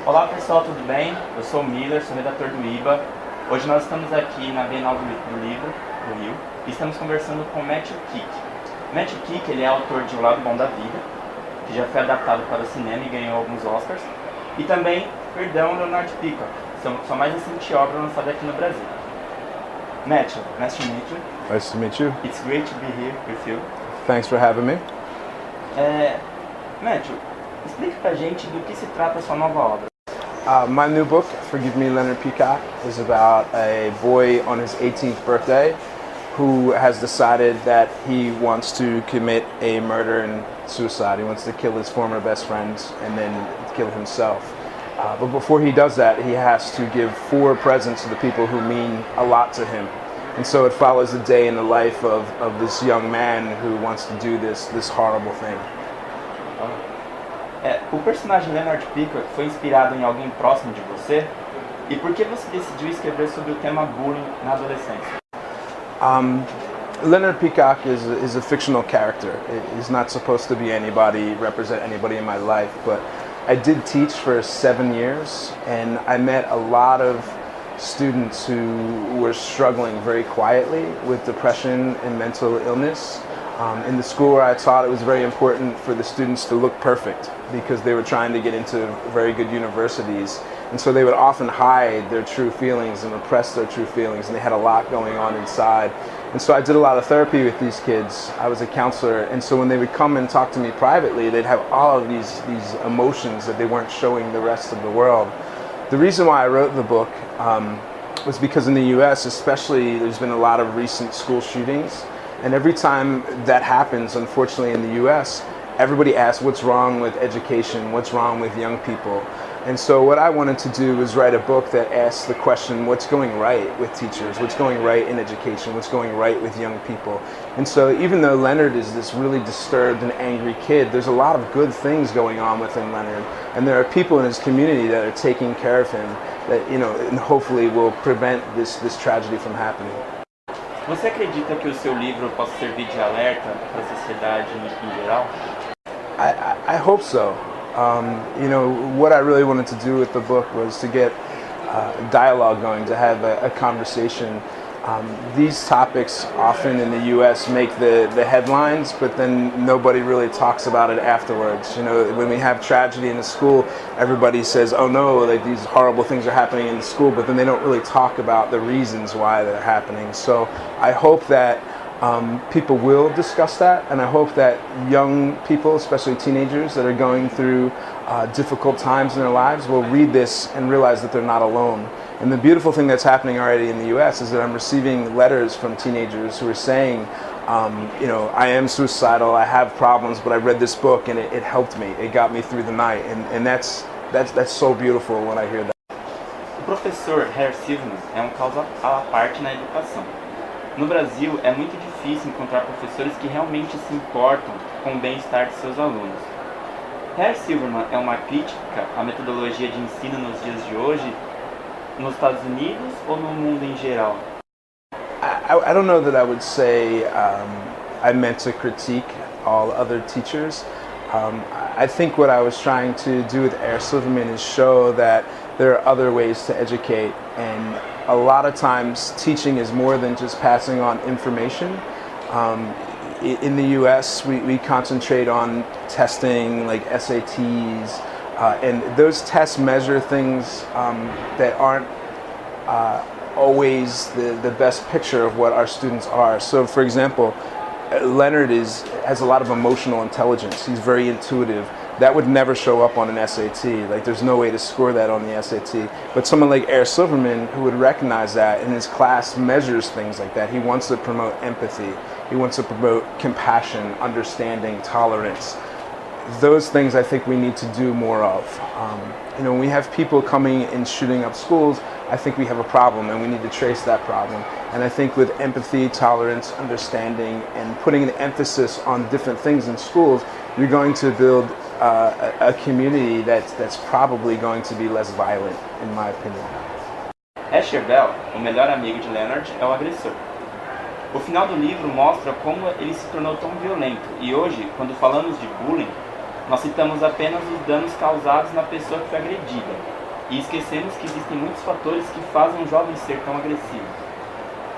Olá pessoal, tudo bem? Eu sou o Miller, sou redator do IBA. Hoje nós estamos aqui na Bienal do Livro, do Rio, e estamos conversando com Matthew Kick. Matthew Kick, ele é autor de O Lado Bom da Vida, que já foi adaptado para o cinema e ganhou alguns Oscars, e também Perdão, Leonard Peacock, sua mais recente obra lançada aqui no Brasil. Matthew, nice to meet you. Nice to meet you. It's great to be here with you. Thanks for having me. Matthew, explique pra gente do que se trata a sua nova obra. My new book, Forgive Me, Leonard Peacock, is about a boy on his 18th birthday who has decided that he wants to commit a murder and suicide. He wants to kill his former best friends and then kill himself. But before he does that, he has to give 4 presents to the people who mean a lot to him. And so it follows the day in the life of this young man who wants to do this horrible thing. O personagem Leonard Peacock foi inspirado em alguém próximo de você? E por que você decidiu escrever sobre o tema bullying na adolescência? Leonard Peacock is a fictional character. He's not supposed to be anybody, represent anybody in my life, but I did teach for 7 years, and I met a lot of students who were struggling very quietly with depression and mental illness. In the school where I taught, it was very important for the students to look perfect because they were trying to get into very good universities. And so they would often hide their true feelings and repress their true feelings, and they had a lot going on inside. And so I did a lot of therapy with these kids. I was a counselor, and so when they would come and talk to me privately, they'd have all of these emotions that they weren't showing the rest of the world. The reason why I wrote the book was because in the US especially, there's been a lot of recent school shootings. And every time that happens, unfortunately in the US, everybody asks what's wrong with education, what's wrong with young people. And so what I wanted to do was write a book that asks the question, what's going right with teachers, what's going right in education, what's going right with young people. And so even though Leonard is this really disturbed and angry kid, there's a lot of good things going on within Leonard. And there are people in his community that are taking care of him that, and hopefully will prevent this tragedy from happening. Você acredita que o seu livro possa servir de alerta para a sociedade em geral? I hope so. What I really wanted to do with the book was to get dialogue going, to have a conversation. These topics often in the U.S. make the headlines, but then nobody really talks about it afterwards. When we have tragedy in the school, everybody says, oh no, like these horrible things are happening in the school, but then they don't really talk about the reasons why they're happening. So I hope that people will discuss that, and I hope that young people, especially teenagers that are going through difficult times in their lives, will read this and realize that they're not alone. And the beautiful thing that's happening already in the US is that I'm receiving letters from teenagers who are saying, I am suicidal, I have problems, but I read this book and it helped me, it got me through the night, and that's so beautiful when I hear that. O professor Herr Silverman é um caso à parte na educação. No Brasil, é muito difícil encontrar professores que realmente se importam com o bem-estar de seus alunos. Herr Silverman é uma crítica à metodologia de ensino nos dias de hoje, nos Estados Unidos ou no mundo em geral? I don't know that I would say I meant to critique all other teachers. I think what I was trying to do with Herr Silverman is show that there are other ways to educate, and a lot of times teaching is more than just passing on information. In the US, we concentrate on testing like SATs, and those tests measure things that aren't always the best picture of what our students are. So for example, Leonard has a lot of emotional intelligence. He's very intuitive. That would never show up on an SAT. Like there's no way to score that on the SAT. But someone like Herr Silverman, who would recognize that, in his class measures things like that. He wants to promote empathy. He wants to promote compassion, understanding, tolerance. Those things I think we need to do more of. When we have people coming and shooting up schools, I think we have a problem and we need to trace that problem. And I think with empathy, tolerance, understanding, and putting an emphasis on different things in schools, you're going to build a community that's probably going to be less violent, in my opinion. Asher Bell, o melhor amigo de Leonard, é o agressor. O final do livro mostra como ele se tornou tão violento, e hoje, quando falamos de bullying, Nós citamos apenas os danos causados na pessoa que foi agredida, e esquecemos que existem muitos fatores que fazem um jovem ser tão agressivo.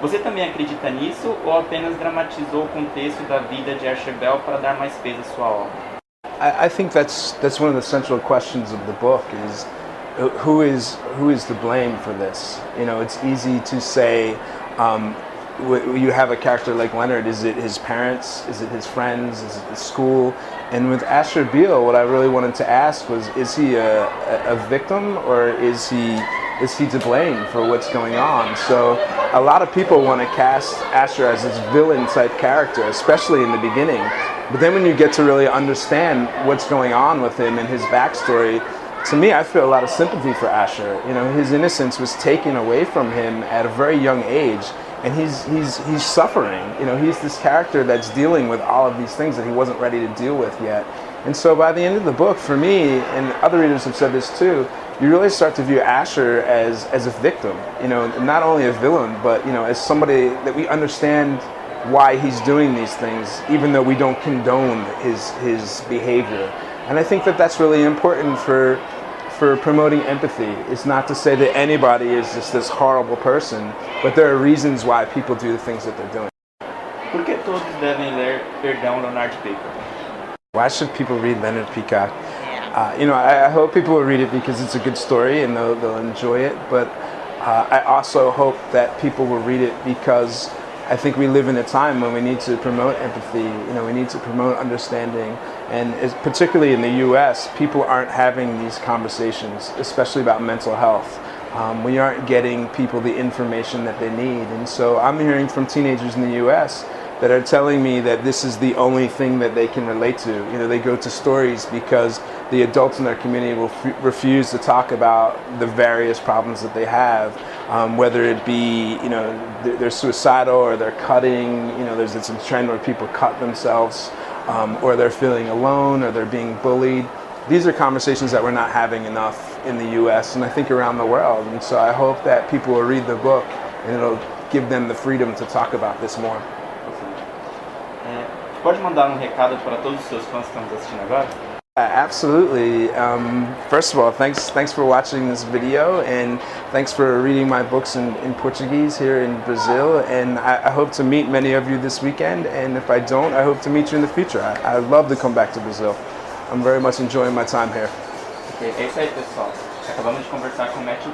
Você também acredita nisso ou apenas dramatizou o contexto da vida de Archibald para dar mais peso à sua obra? I think that's one of the central questions of the book is who is to blame for this? You know, it's easy to say you have a character like Leonard. Is it his parents? Is it his friends? Is it the school? And with Asher Beale, what I really wanted to ask was: is he a victim, or is he to blame for what's going on? So a lot of people want to cast Asher as this villain type character, especially in the beginning. But then when you get to really understand what's going on with him and his backstory, to me, I feel a lot of sympathy for Asher. You know, his innocence was taken away from him at a very young age, and he's suffering. You know, he's this character that's dealing with all of these things that he wasn't ready to deal with yet. And so by the end of the book, for me, and other readers have said this too, you really start to view Asher as a victim. You know, not only a villain, but, you know, as somebody that we understand why he's doing these things, even though we don't condone his behavior. And I think that that's really important for promoting empathy. It's not to say that anybody is just this horrible person, but there are reasons why people do the things that they're doing. Por que todos devem ler Perdão, Leonard Peacock? Why should people read Leonard Peacock? You know, I hope people will read it because it's a good story and they'll enjoy it, but I also hope that people will read it because I think we live in a time when we need to promote empathy, you know, we need to promote understanding, and particularly in the US, people aren't having these conversations, especially about mental health. We aren't getting people the information that they need, and so I'm hearing from teenagers in the US that are telling me that this is the only thing that they can relate to. You know, they go to stories because the adults in their community will refuse to talk about the various problems that they have, whether it be, you know, they're suicidal or they're cutting. You know, there's this trend where people cut themselves, or they're feeling alone, or they're being bullied. These are conversations that we're not having enough in the US and I think around the world. And so I hope that people will read the book and it'll give them the freedom to talk about this more. Pode mandar recado para todos os seus fãs que estão nos assistindo agora? Absolutely. First of all, thanks for watching this video, and thanks for reading my books in Portuguese here in Brazil. And I hope to meet many of you this weekend, and if I don't, I hope to meet you in the future. I'd love to come back to Brazil. I'm very much enjoying my time here. É isso aí, pessoal. Acabamos de conversar com o Matthew.